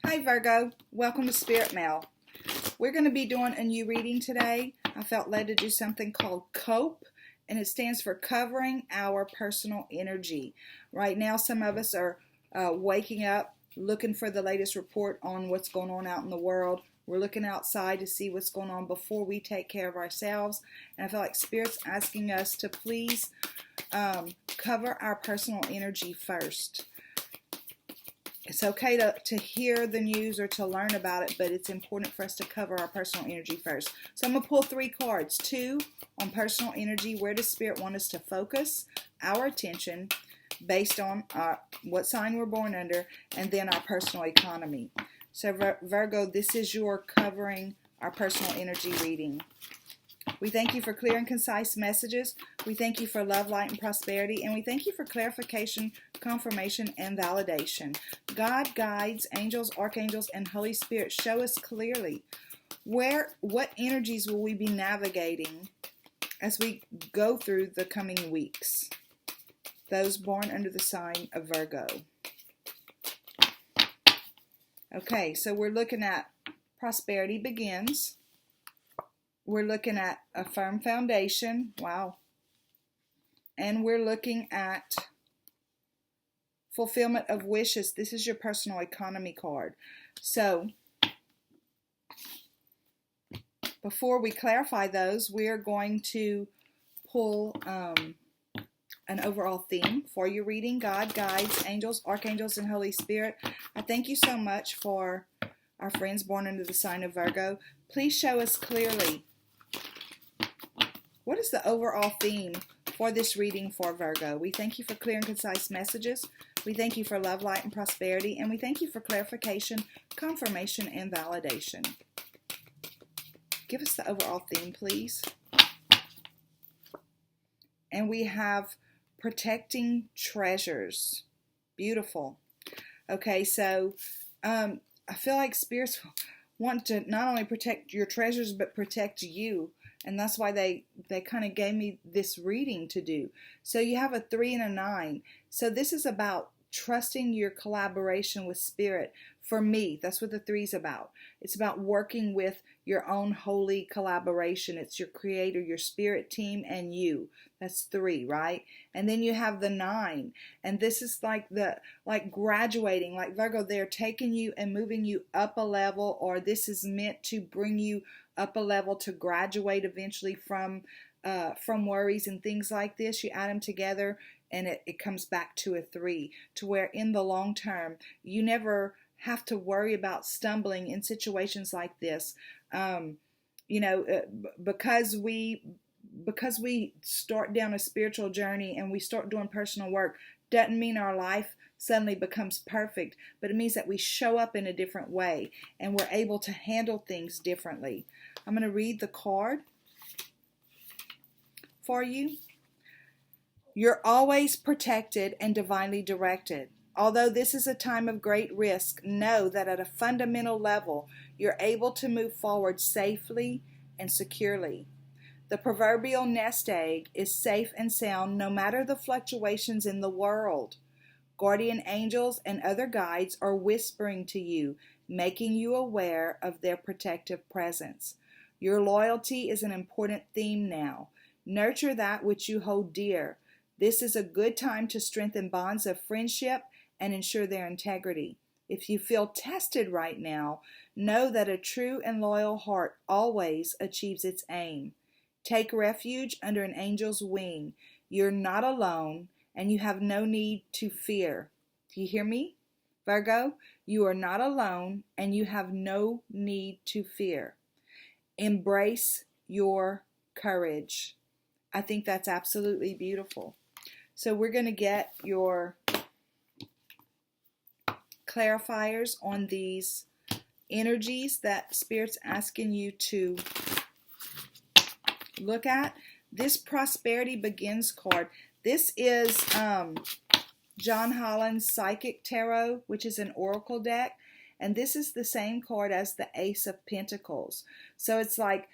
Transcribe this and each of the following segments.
Hi Virgo, welcome to Spirit Mail. We're going to be doing a new reading today. I felt led to do something called COPE, and it stands for Covering Our Personal Energy. Right now, some of us are waking up, looking for the latest report on what's going on out in the world. We're looking outside to see what's going on before we take care of ourselves. And I feel like Spirit's asking us to please cover our personal energy first. It's okay to hear the news or to learn about it, but it's important for us to cover our personal energy first. So I'm going to pull 3 cards. 2 on personal energy. Where does Spirit want us to focus our attention based on what sign we're born under, and then our personal economy. So Virgo, this is your covering our personal energy reading. We thank you for clear and concise messages. We thank you for love, light, and prosperity. And we thank you for clarification, confirmation, and validation. God, guides, angels, archangels, and Holy Spirit show us clearly what energies will we be navigating as we go through the coming weeks. Those born under the sign of Virgo. Okay, so we're looking at prosperity begins. We're looking at a firm foundation. Wow. And we're looking at fulfillment of wishes. This is your personal economy card. So, before we clarify those, we're going to pull an overall theme for your reading. God, guides, angels, archangels, and Holy Spirit. I thank you so much for our friends born under the sign of Virgo. Please show us clearly what is the overall theme for this reading for Virgo. We thank you for clear and concise messages. We thank you for love, light, and prosperity. And we thank you for clarification, confirmation, and validation. Give us the overall theme, please. And we have protecting treasures. Beautiful. Okay, so I feel like spirits want to not only protect your treasures, but protect you. And that's why they kind of gave me this reading to do. So you have a 3 and a 9. So this is about trusting your collaboration with Spirit. For me, that's what the 3 is about. It's about working with your own holy collaboration. It's your creator, your spirit team, and you. That's 3, right? And then you have the 9. And this is like graduating. Like Virgo, they're taking you and moving you up a level, or this is meant to bring you up a level to graduate eventually from worries and things like this. You add them together and it comes back to a 3, to where in the long term you never have to worry about stumbling in situations like this. Because we start down a spiritual journey and we start doing personal work, doesn't mean our life suddenly becomes perfect, but it means that we show up in a different way and we're able to handle things differently. I'm going to read the card for you. You're always protected and divinely directed. Although this is a time of great risk, know that at a fundamental level, you're able to move forward safely and securely. The proverbial nest egg is safe and sound no matter the fluctuations in the world. Guardian angels and other guides are whispering to you, making you aware of their protective presence. Your loyalty is an important theme now. Nurture that which you hold dear. This is a good time to strengthen bonds of friendship and ensure their integrity. If you feel tested right now, know that a true and loyal heart always achieves its aim. Take refuge under an angel's wing. You're not alone, and you have no need to fear. Do you hear me? Virgo, you are not alone, and you have no need to fear. Embrace your courage. I think that's absolutely beautiful. So we're going to get your clarifiers on these energies that Spirit's asking you to look at. This Prosperity Begins card. This is John Holland's Psychic Tarot, which is an oracle deck. And this is the same card as the Ace of Pentacles. So it's like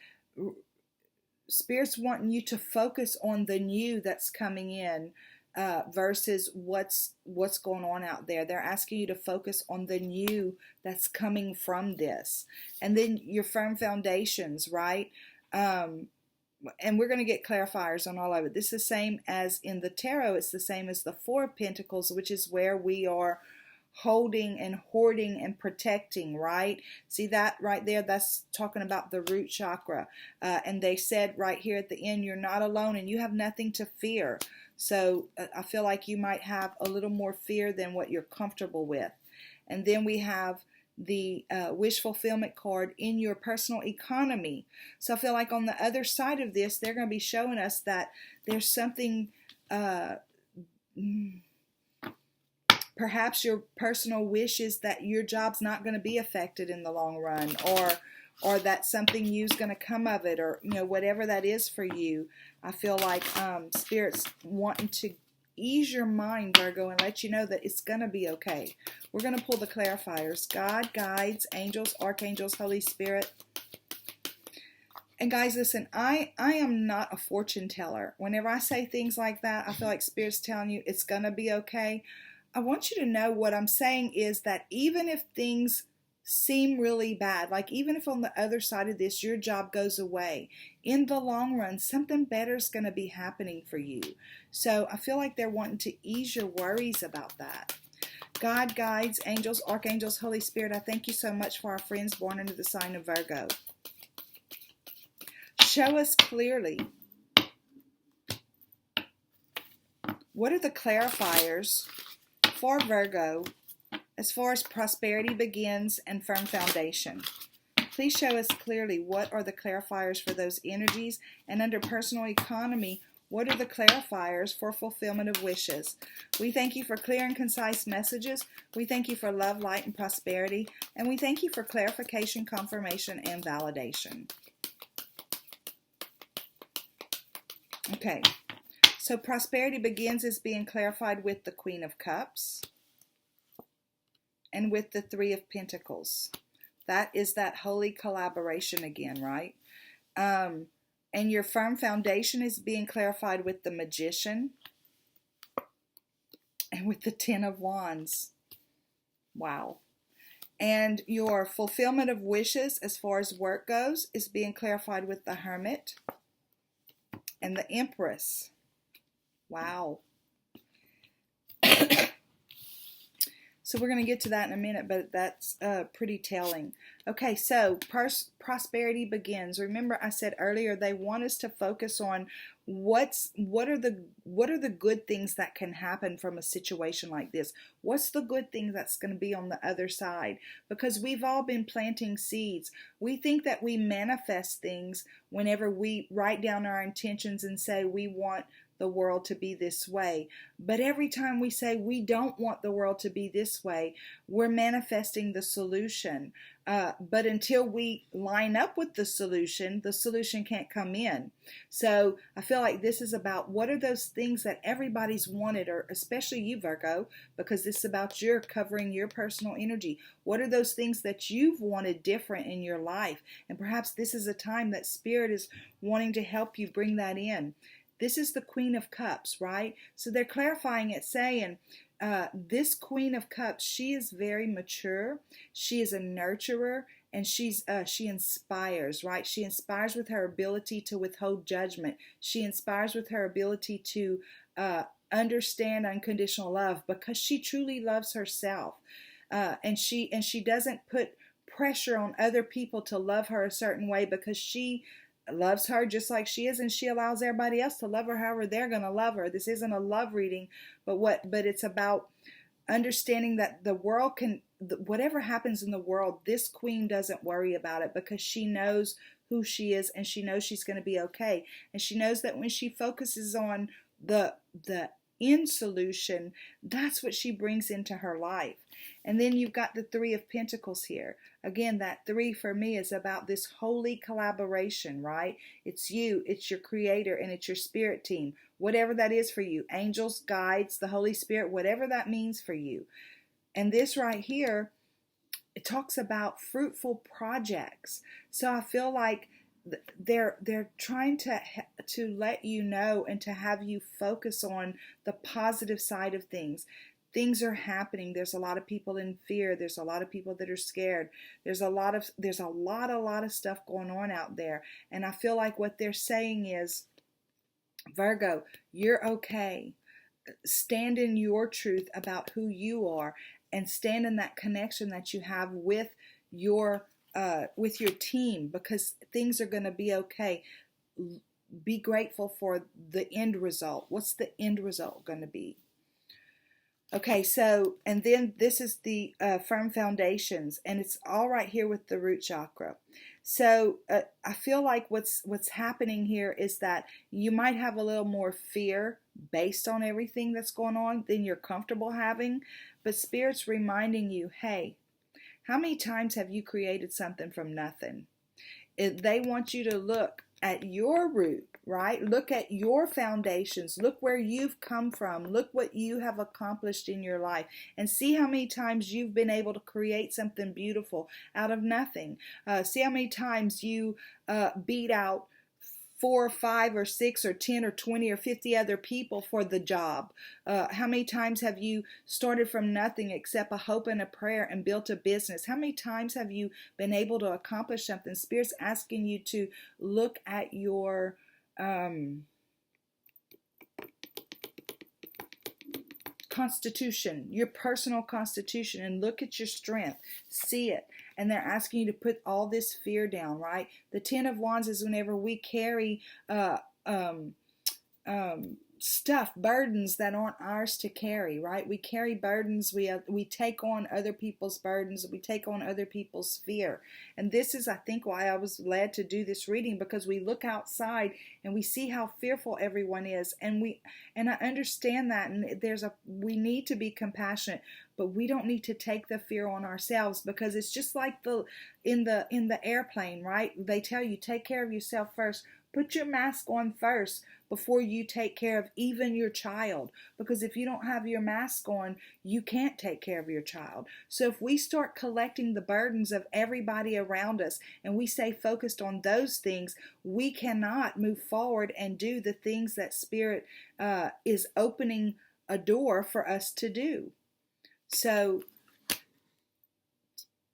Spirit's wanting you to focus on the new that's coming in. versus what's going on out there. They're asking you to focus on the new that's coming from this. And then your firm foundations, right? And we're going to get clarifiers on all of it. This is the same as in the tarot. It's the same as the Four of Pentacles, which is where we are holding and hoarding and protecting, right? See that right there? That's talking about the root chakra. And they said right here at the end, you're not alone and you have nothing to fear. So I feel like you might have a little more fear than what you're comfortable with. And then we have the wish fulfillment card in your personal economy. So I feel like on the other side of this, they're going to be showing us that there's something, perhaps your personal wish is that your job's not going to be affected in the long run, or that something new is going to come of it, or whatever that is for you. I feel like Spirit's wanting to ease your mind, Virgo, and let you know that it's going to be okay. We're going to pull the clarifiers. God, guides, angels, archangels, Holy Spirit. And guys, listen, I am not a fortune teller. Whenever I say things like that, I feel like Spirit's telling you it's going to be okay. I want you to know what I'm saying is that even if things seem really bad, like even if on the other side of this your job goes away, in the long run something better is going to be happening for you. So I feel like they're wanting to ease your worries about that. God, guides, angels, archangels, Holy Spirit, I thank you so much for our friends born into the sign of Virgo. Show us clearly, what are the clarifiers for Virgo as far as prosperity begins and firm foundation? Please show us clearly what are the clarifiers for those energies, and under personal economy, what are the clarifiers for fulfillment of wishes? We thank you for clear and concise messages. We thank you for love, light, and prosperity. And we thank you for clarification, confirmation, and validation. Okay, so prosperity begins is being clarified with the Queen of Cups and with the Three of Pentacles. That is that holy collaboration again, right? And your firm foundation is being clarified with the Magician and with the Ten of Wands. Wow. And your fulfillment of wishes as far as work goes is being clarified with the Hermit and the Empress. Wow. So we're going to get to that in a minute, but that's pretty telling. Okay, so prosperity begins. Remember, I said earlier they want us to focus on what are the good things that can happen from a situation like this. What's the good thing that's going to be on the other side? Because we've all been planting seeds. We think that we manifest things whenever we write down our intentions and say we want the world to be this way. But every time we say we don't want the world to be this way, we're manifesting the solution. But until we line up with the solution can't come in. So I feel like this is about what are those things that everybody's wanted, or especially you, Virgo, because this is about your covering your personal energy. What are those things that you've wanted different in your life? And perhaps this is a time that Spirit is wanting to help you bring that in. This is the Queen of Cups, right? So they're clarifying it, saying this Queen of Cups, she is very mature. She is a nurturer, and she inspires, right? She inspires with her ability to withhold judgment. She inspires with her ability to understand unconditional love, because she truly loves herself, and she doesn't put pressure on other people to love her a certain way, because she loves her just like she is, and she allows everybody else to love her however they're going to love her. This isn't a love reading, but it's about understanding that the world whatever happens in the world, this queen doesn't worry about it, because she knows who she is, and she knows she's going to be okay. And she knows that when she focuses on the end solution, that's what she brings into her life. And then you've got the Three of Pentacles here. Again, that three for me is about this holy collaboration, right? It's you, it's your creator, and it's your spirit team. Whatever that is for you. Angels, guides, the Holy Spirit, whatever that means for you. And this right here, it talks about fruitful projects. So I feel like they're trying to let you know and to have you focus on the positive side of things. Things are happening. There's a lot of people in fear. There's a lot of people that are scared. There's a lot of stuff going on out there. And I feel like what they're saying is, Virgo, you're okay. Stand in your truth about who you are, and stand in that connection that you have with your team, because things are going to be okay. Be grateful for the end result. What's the end result going to be? Okay, so, and then this is the firm foundations, and it's all right here with the root chakra. So I feel like what's happening here is that you might have a little more fear based on everything that's going on than you're comfortable having, but Spirit's reminding you, hey, how many times have you created something from nothing? They want you to look at your root, right? Look at your foundations. Look where you've come from. Look what you have accomplished in your life, and see how many times you've been able to create something beautiful out of nothing. See how many times you beat out 4 or 5 or 6 or 10 or 20 or 50 other people for the job. How many times have you started from nothing except a hope and a prayer and built a business? How many times have you been able to accomplish something? Spirit's asking you to look at your constitution, your personal constitution, and look at your strength. See it. And they're asking you to put all this fear down, right? The Ten of Wands is whenever we carry stuff, burdens that aren't ours to carry, right? We carry burdens. We take on other people's burdens. We take on other people's fear. And this is, I think, why I was led to do this reading, because we look outside and we see how fearful everyone is, and I understand that, and we need to be compassionate, but we don't need to take the fear on ourselves, because it's just like in the airplane, right? They tell you, take care of yourself first. Put your mask on first before you take care of even your child. Because if you don't have your mask on, you can't take care of your child. So if we start collecting the burdens of everybody around us and we stay focused on those things, we cannot move forward and do the things that Spirit is opening a door for us to do. So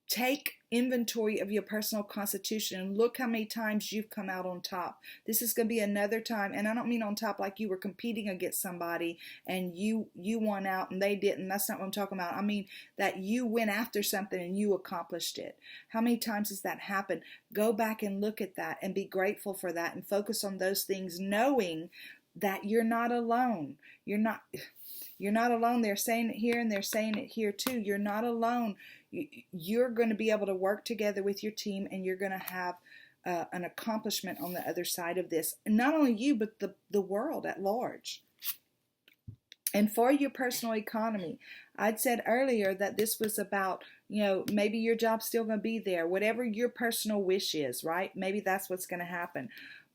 take inventory of your personal constitution and look how many times you've come out on top. This is going to be another time, and I don't mean on top like you were competing against somebody and you won out and they didn't. That's not what I'm talking about. I mean that you went after something and you accomplished it. How many times has that happened? Go back and look at that and be grateful for that and focus on those things, knowing that you're not alone. You're not alone. They're saying it here and they're saying it here too. You're not alone. You're going to be able to work together with your team, and you're going to have an accomplishment on the other side of this. And not only you, but the world at large. And for your personal economy, I'd said earlier that this was about, maybe your job's still going to be there. Whatever your personal wish is, right? Maybe that's what's going to happen.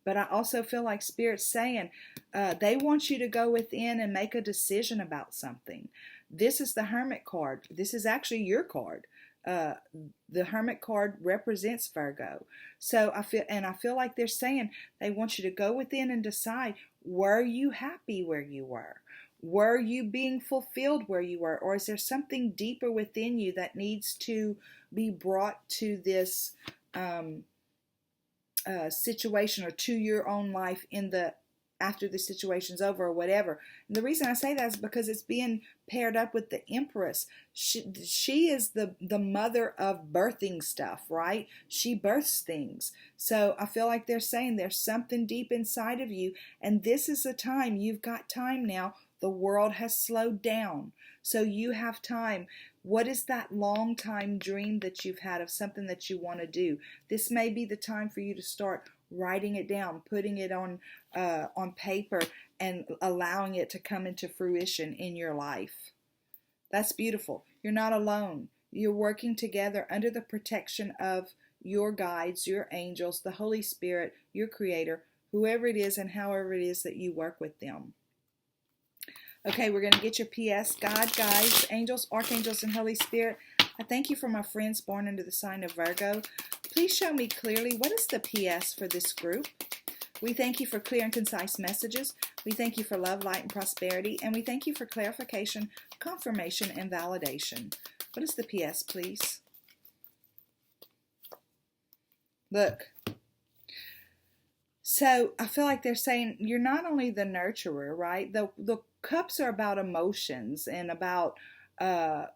But I also feel like Spirit's saying they want you to go within and make a decision about something. This is the Hermit card. This is actually your card. The Hermit card represents Virgo. So I feel like they're saying they want you to go within and decide, were you happy where you were? Were you being fulfilled where you were? Or is there something deeper within you that needs to be brought to this situation, or to your own life after the situation's over, or whatever. And the reason I say that is because it's being paired up with the Empress. She is the mother of birthing stuff, right? She births things. So I feel like they're saying there's something deep inside of you, and this is the time. You've got time now. The world has slowed down, so you have time. What is that long time dream that you've had of something that you want to do? This may be the time for you to start writing it down, putting it on paper, and allowing it to come into fruition in your life. That's beautiful. You're not alone. You're working together under the protection of your guides, your angels, the Holy Spirit, your Creator, whoever it is and however it is that you work with them. Okay, we're going to get your PS. God, guides, angels, archangels, and Holy Spirit, I thank you for my friends born under the sign of Virgo. Please show me clearly what is the PS for this group. We thank you for clear and concise messages. We thank you for love, light, and prosperity. And we thank you for clarification, confirmation, and validation. What is the PS, please? Look. So I feel like they're saying you're not only the nurturer, right? The cups are about emotions and about the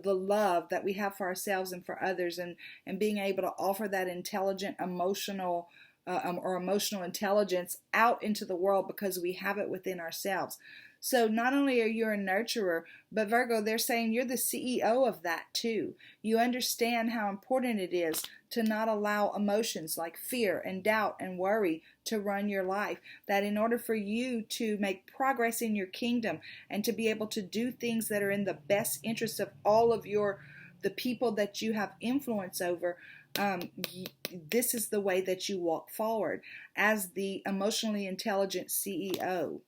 love that we have for ourselves and for others, and being able to offer that intelligent emotional or emotional intelligence out into the world because we have it within ourselves. So not only are you a nurturer, but Virgo, they're saying you're the CEO of that too. You understand how important it is to not allow emotions like fear and doubt and worry to run your life. That in order for you to make progress in your kingdom and to be able to do things that are in the best interest of all of the people that you have influence over, this is the way that you walk forward as the emotionally intelligent CEO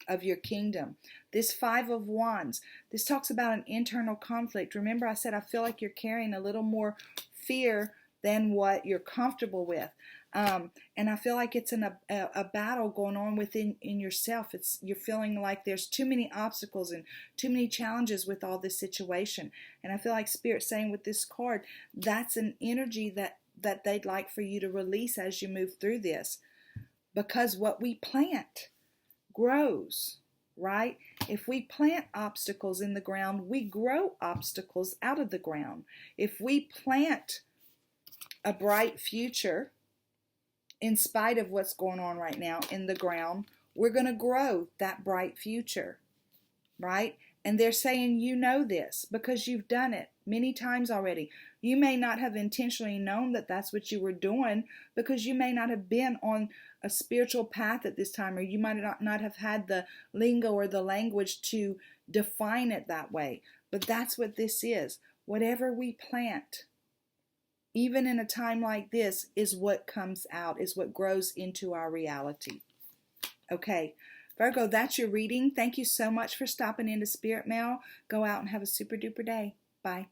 of your kingdom. This Five of Wands, this talks about an internal conflict. Remember I said I feel like you're carrying a little more fear than what you're comfortable with. And I feel like it's a battle going on within yourself. You're feeling like there's too many obstacles and too many challenges with all this situation. And I feel like Spirit's saying with this card, that's an energy that they'd like for you to release as you move through this. Because what we plant grows, right? If we plant obstacles in the ground, we grow obstacles out of the ground. If we plant a bright future, in spite of what's going on right now in the ground, we're going to grow that bright future, right? And they're saying you know this because you've done it many times already. You may not have intentionally known that that's what you were doing because you may not have been on a spiritual path at this time, or you might not have had the lingo or the language to define it that way. But that's what this is. Whatever we plant, even in a time like this, is what comes out, is what grows into our reality. Okay, Virgo, that's your reading. Thank you so much for stopping into Spirit Mail. Go out and have a super duper day. Bye.